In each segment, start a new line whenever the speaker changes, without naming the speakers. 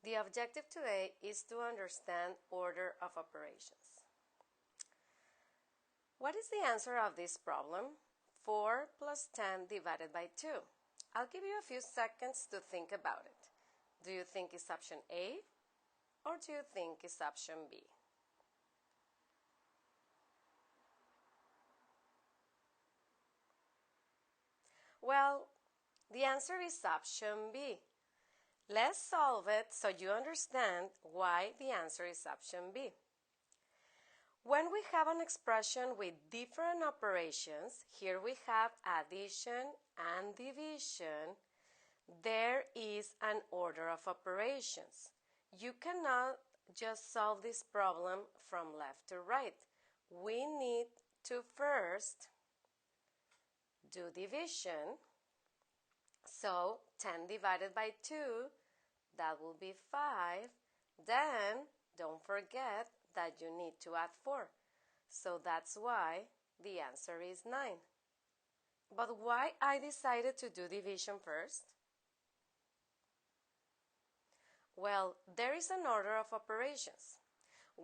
The objective today is to understand order of operations. What is the answer of this problem? 4 plus 10 divided by 2. I'll give you a few seconds to think about it. Do you think it's option A or do you think it's option B? Well, the answer is option B. Let's solve it so you understand why the answer is option B. When we have an expression with different operations, here we have addition and division, there is an order of operations. You cannot just solve this problem from left to right. We need to first do division. So 10 divided by 2, that will be 5. Then don't forget that you need to add 4. So that's why the answer is 9. But why I decided to do division first? Well, there is an order of operations.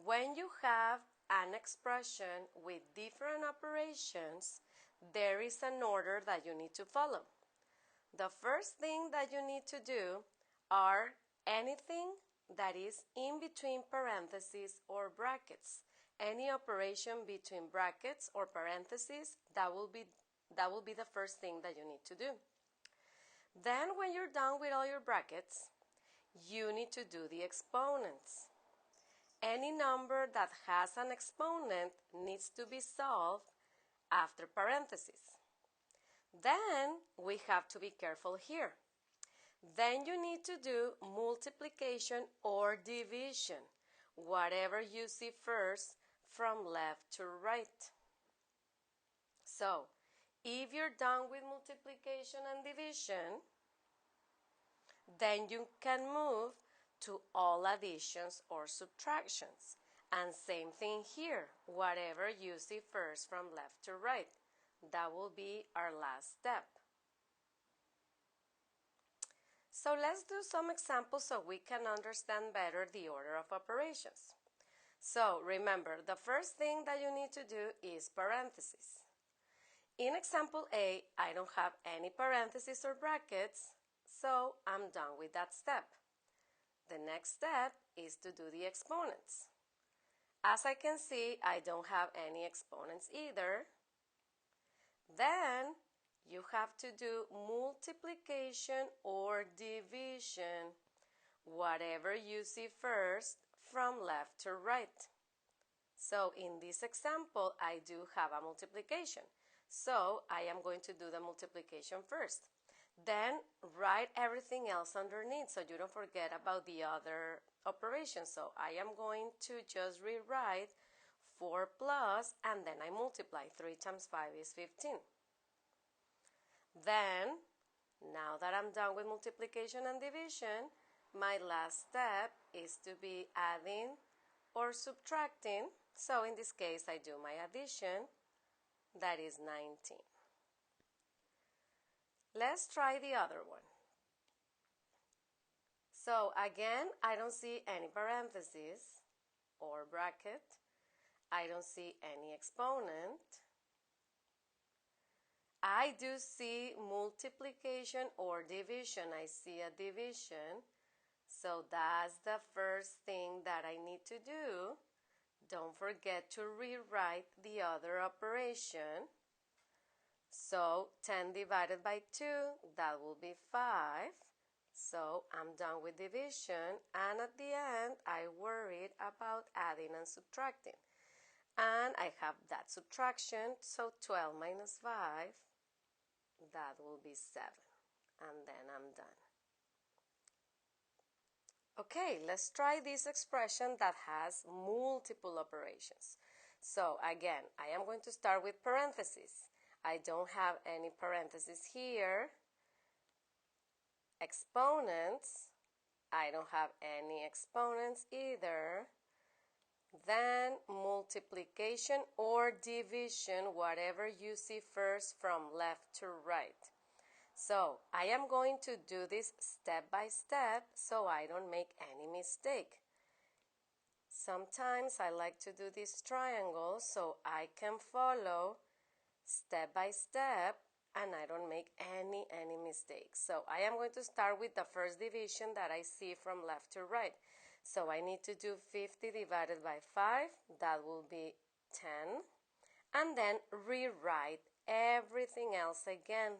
When you have an expression with different operations, there is an order that you need to follow. The first thing that you need to do are anything that is in between parentheses or brackets. Any operation between brackets or parentheses, that will be the first thing that you need to do. Then when you're done with all your brackets, you need to do the exponents. Any number that has an exponent needs to be solved after parentheses. Then we have to be careful here. Then you need to do multiplication or division, whatever you see first from left to right. So, if you're done with multiplication and division, then you can move to all additions or subtractions. And same thing here, whatever you see first from left to right. That will be our last step. So let's do some examples so we can understand better the order of operations. So remember, the first thing that you need to do is parentheses. In example A, I don't have any parentheses or brackets, so I'm done with that step. The next step is to do the exponents. As I can see, I don't have any exponents either. Then you have to do multiplication or division, whatever you see first from left to right. So in this example, I do have a multiplication. So I am going to do the multiplication first. Then write everything else underneath so you don't forget about the other operations. So I am going to just rewrite 4 plus, and then I multiply. 3 times 5 is 15. Then, now that I'm done with multiplication and division, my last step is to be adding or subtracting. So in this case, I do my addition. That is 19. Let's try the other one. So again, I don't see any parentheses or bracket. I don't see any exponent. I do see multiplication or division. I see a division. So that's the first thing that I need to do. Don't forget to rewrite the other operation. So 10 divided by 2, that will be 5. So I'm done with division, and at the end I worried about adding and subtracting. And I have that subtraction, so 12 minus 5, that will be 7. And then I'm done. Okay, let's try this expression that has multiple operations. So again, I am going to start with parentheses. I don't have any parentheses here. Exponents, I don't have any exponents either. Then multiplication or division, whatever you see first from left to right. So I am going to do this step by step so I don't make any mistake. Sometimes I like to do this triangle so I can follow step by step and I don't make any mistakes. So I am going to start with the first division that I see from left to right. So I need to do 50 divided by 5, that will be 10, and then rewrite everything else again.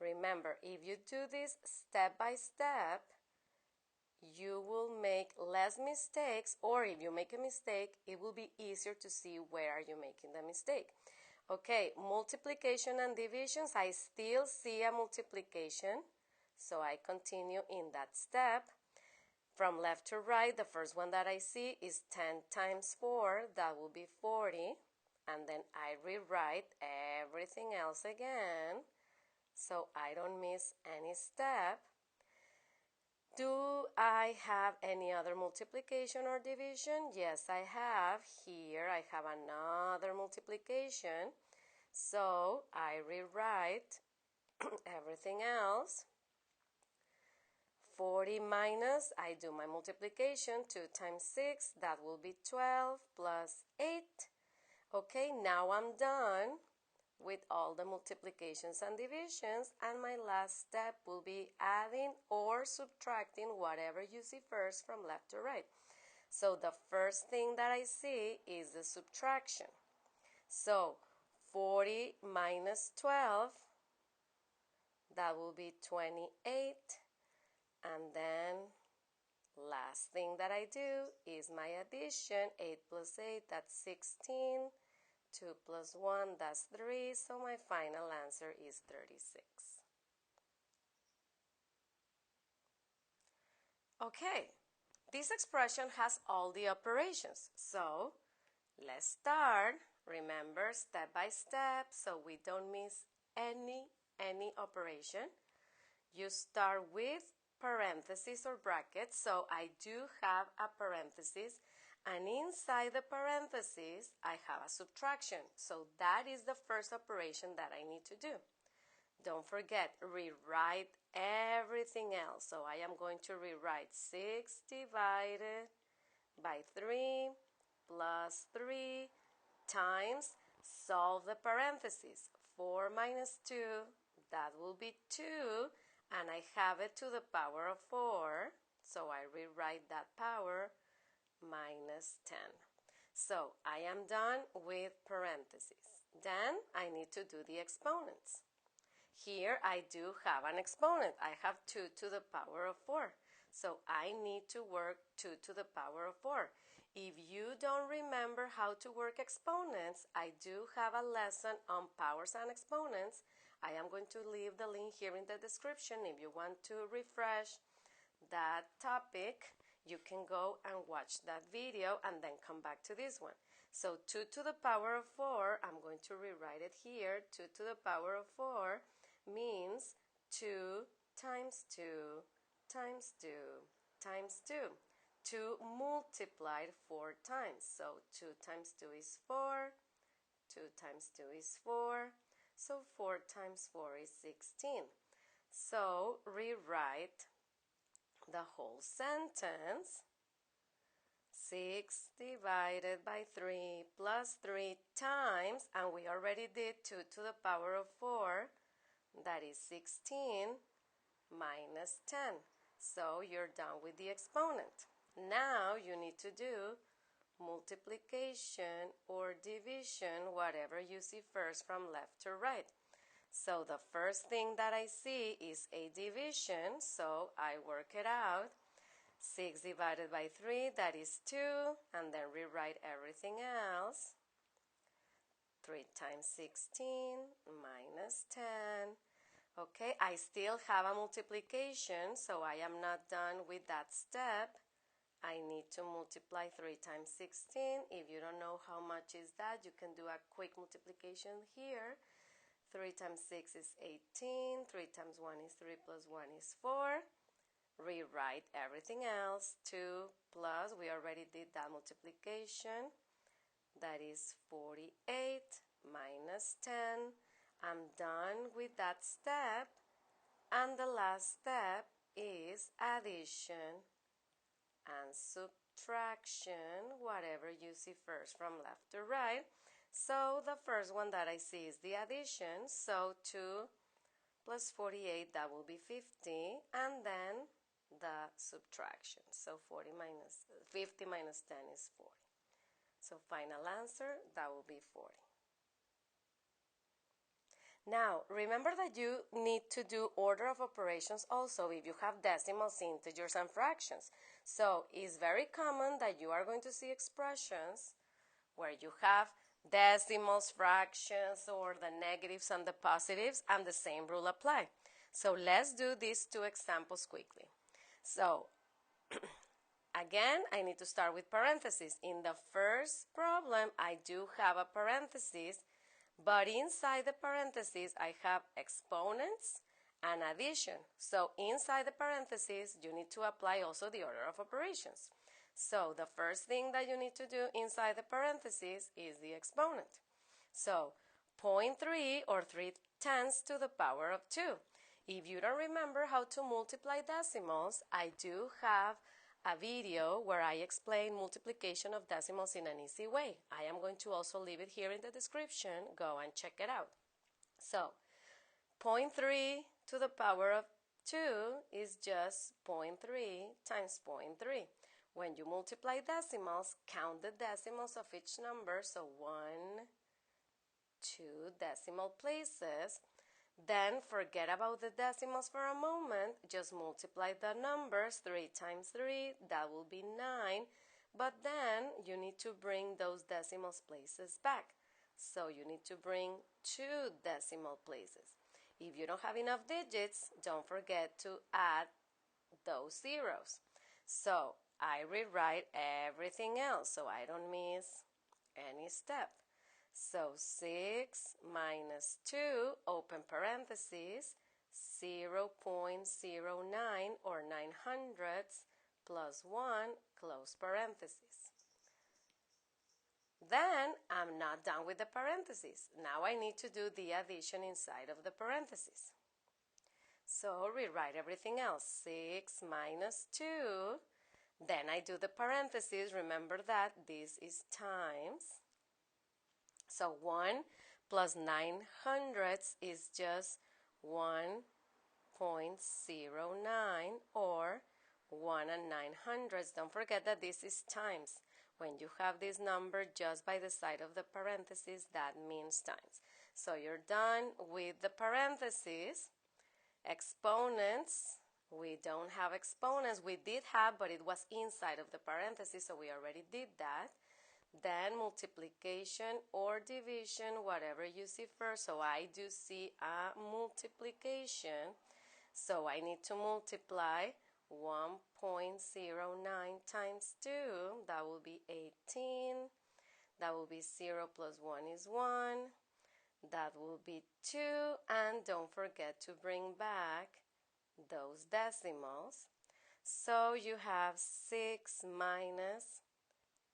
Remember, if you do this step by step, you will make less mistakes, or if you make a mistake, it will be easier to see where are you making the mistake. Okay, multiplication and divisions, I still see a multiplication, so I continue in that step. From left to right, the first one that I see is 10 times 4, that will be 40, and then I rewrite everything else again, so I don't miss any step. Do I have any other multiplication or division? Yes, I have. Here I have another multiplication. So I rewrite everything else. 40 minus, I do my multiplication, 2 times 6, that will be 12 plus 8. Okay, now I'm done with all the multiplications and divisions, and my last step will be adding or subtracting whatever you see first from left to right. So the first thing that I see is the subtraction. So 40 minus 12, that will be 28, and then last thing that I do is my addition. 8 plus 8, that's 16. 2 plus 1, that's 3, so my final answer is 36. Okay, this expression has all the operations, so let's start. Remember, step by step, so we don't miss any operation. You start with parentheses or brackets, so I do have a parenthesis, and inside the parentheses I have a subtraction, so that is the first operation that I need to do. Don't forget, rewrite everything else. So I am going to rewrite 6 divided by 3 plus 3 times, solve the parentheses, 4 minus 2, that will be 2, and I have it to the power of 4, so I rewrite that power minus 10. So I am done with parentheses. Then I need to do the exponents. Here I do have an exponent. I have 2 to the power of 4. So I need to work 2 to the power of 4. If you don't remember how to work exponents, I do have a lesson on powers and exponents. I am going to leave the link here in the description. If you want to refresh that topic, you can go and watch that video and then come back to this one. So 2 to the power of 4, I'm going to rewrite it here. 2 to the power of 4 means 2 times 2 times 2 times 2. 2 multiplied 4 times. So 2 times 2 is 4. 2 times 2 is 4. So 4 times 4 is 16. So rewrite the whole sentence. 6 divided by 3 plus 3 times, and we already did 2 to the power of 4, that is 16 minus 10. So you're done with the exponent. Now you need to do multiplication or division, whatever you see first from left to right. So the first thing that I see is a division, so I work it out. 6 divided by 3, that is 2, and then rewrite everything else. 3 times 16 minus 10. Okay, I still have a multiplication, so I am not done with that step. I need to multiply 3 times 16. If you don't know how much is that, you can do a quick multiplication here. 3 times 6 is 18. 3 times 1 is 3 plus 1 is 4. Rewrite everything else. 2 plus, we already did that multiplication. That is 48 minus 10. I'm done with that step, and the last step is addition and subtraction, whatever you see first from left to right. So the first one that I see is the addition, so 2 plus 48, that will be 50, and then the subtraction, so 50 minus 10 is 40. So final answer, that will be 40. Now, remember that you need to do order of operations also if you have decimals, integers, and fractions. So it's very common that you are going to see expressions where you have decimals, fractions, or the negatives and the positives, and the same rule apply. So let's do these two examples quickly. So again, I need to start with parentheses. In the first problem, I do have a parenthesis, but inside the parentheses, I have exponents and addition. So inside the parentheses, you need to apply also the order of operations. So the first thing that you need to do inside the parentheses is the exponent. So 0.3 or 3/10 to the power of 2. If you don't remember how to multiply decimals, I do have a video where I explain multiplication of decimals in an easy way. I am going to also leave it here in the description. Go and check it out. So 0.3 to the power of 2 is just 0.3 times 0.3. When you multiply decimals, count the decimals of each number, so 1, 2 decimal places. Then forget about the decimals for a moment, just multiply the numbers. 3 times 3, that will be 9, but then you need to bring those decimal places back. So you need to bring 2 decimal places. If you don't have enough digits, don't forget to add those zeros. So I rewrite everything else so I don't miss any step. So 6 minus 2, open parentheses, 0.09 or 900ths plus 1, close parentheses. Then I'm not done with the parentheses. Now I need to do the addition inside of the parentheses. So rewrite everything else. 6 minus 2. Then I do the parentheses. Remember that this is times. So 1 plus 900ths is just 1.09 or 1 and 900ths. Don't forget that this is times. When you have this number just by the side of the parentheses, that means times. So you're done with the parentheses. Exponents, we don't have exponents. We did have, but it was inside of the parentheses, so we already did that. Then multiplication or division, whatever you see first. So I do see a multiplication. So I need to multiply 1.09 times 2. That will be 18. That will be 0 plus 1 is 1. That will be 2. And don't forget to bring back those decimals. So you have 6 minus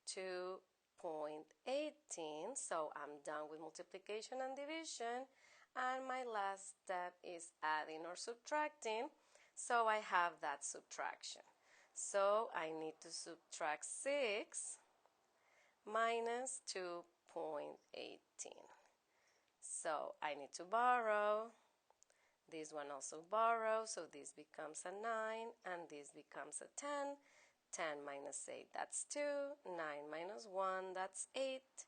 2.18. So I'm done with multiplication and division, and my last step is adding or subtracting. So I have that subtraction. So I need to subtract 6 minus 2.18. So I need to borrow. This one also borrows, so this becomes a 9, and this becomes a 10. 10 minus 8, that's 2. 9 minus 1, that's 8.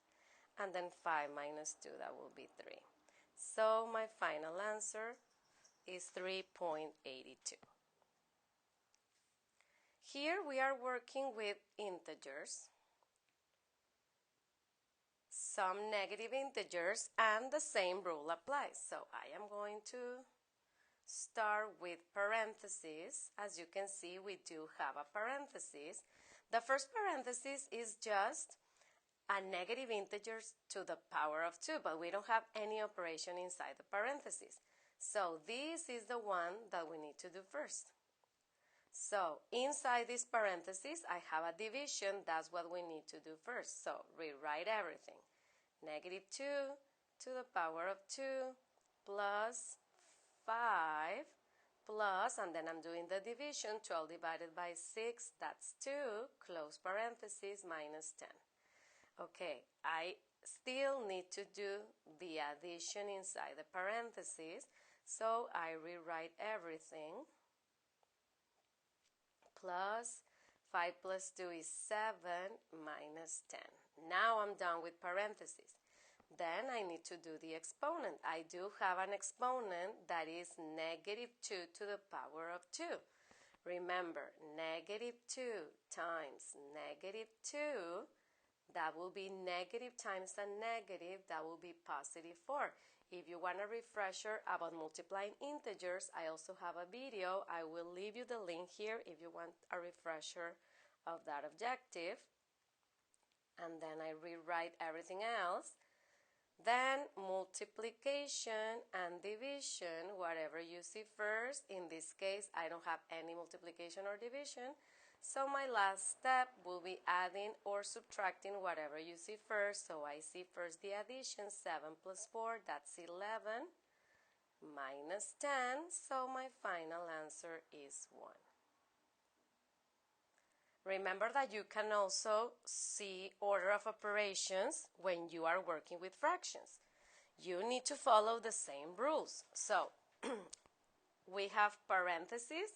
And then 5 minus 2, that will be 3. So my final answer is 3.82. Here we are working with integers, some negative integers, and the same rule applies. So I am going to start with parentheses. As you can see, we do have a parenthesis. The first parenthesis is just a negative integer to the power of 2, but we don't have any operation inside the parentheses. So this is the one that we need to do first. So inside this parenthesis, I have a division. That's what we need to do first. So rewrite everything. Negative 2 to the power of 2 plus 5 plus, and then I'm doing the division, 12 divided by 6, that's 2, close parentheses, minus 10. Okay, I still need to do the addition inside the parentheses, so I rewrite everything. Plus 5 plus 2 is 7 minus 10. Now I'm done with parentheses. Then I need to do the exponent. I do have an exponent that is negative 2 to the power of 2. Remember, negative 2 times negative 2, that will be negative times a negative, that will be positive 4. If you want a refresher about multiplying integers, I also have a video. I will leave you the link here if you want a refresher of that objective. And then I rewrite everything else. Then multiplication and division, whatever you see first. In this case, I don't have any multiplication or division. So my last step will be adding or subtracting whatever you see first. So I see first the addition, 7 plus 4, that's 11, minus 10. So my final answer is 1. Remember that you can also see order of operations when you are working with fractions. You need to follow the same rules. So we have parentheses,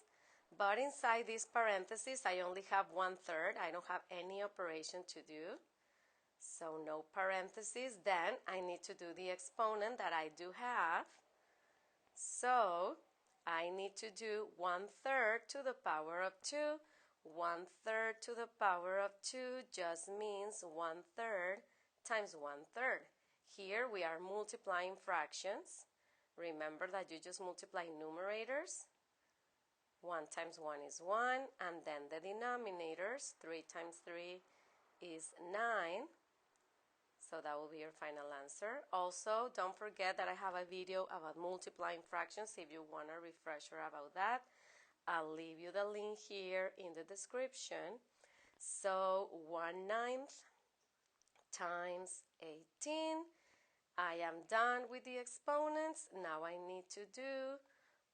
but inside these parentheses I only have 1/3. I don't have any operation to do. So no parentheses. Then I need to do the exponent that I do have. So I need to do 1/3 to the power of 2. 1/3 to the power of 2 just means 1/3 times 1/3. Here we are multiplying fractions. Remember that you just multiply numerators. 1 times 1 is 1, and then the denominators, 3 times 3 is 9. So that will be your final answer. Also, don't forget that I have a video about multiplying fractions if you want a refresher about that. I'll leave you the link here in the description. So 1/9 times 18. I am done with the exponents. Now I need to do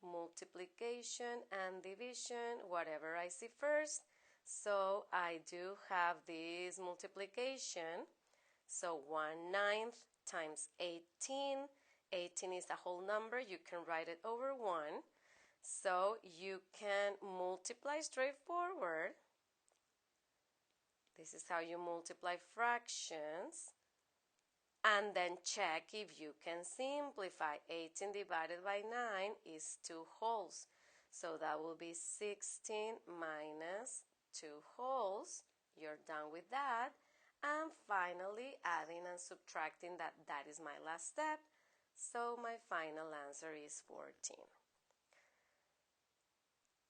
multiplication and division, whatever I see first. So I do have this multiplication. So 1/9 times 18. 18 is a whole number. You can write it over 1. So you can multiply straightforward. This is how you multiply fractions. And then check if you can simplify. 18 divided by 9 is 2 wholes. So that will be 16 minus 2 wholes. You're done with that. And finally, adding and subtracting, that is my last step. So my final answer is 14.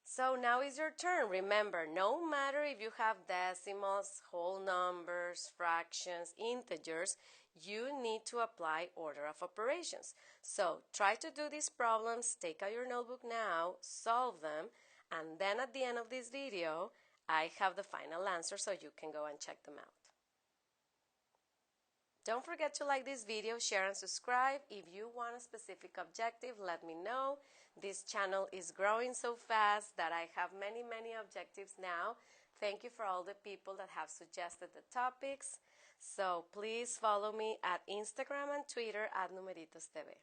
So now is your turn. Remember, no matter if you have decimals, whole numbers, fractions, integers, you need to apply order of operations. So try to do these problems, take out your notebook now, solve them, and then at the end of this video, I have the final answer so you can go and check them out. Don't forget to like this video, share and subscribe. If you want a specific objective, let me know. This channel is growing so fast that I have many objectives now. Thank you for all the people that have suggested the topics. So please follow me at Instagram and Twitter at NumeritosTv.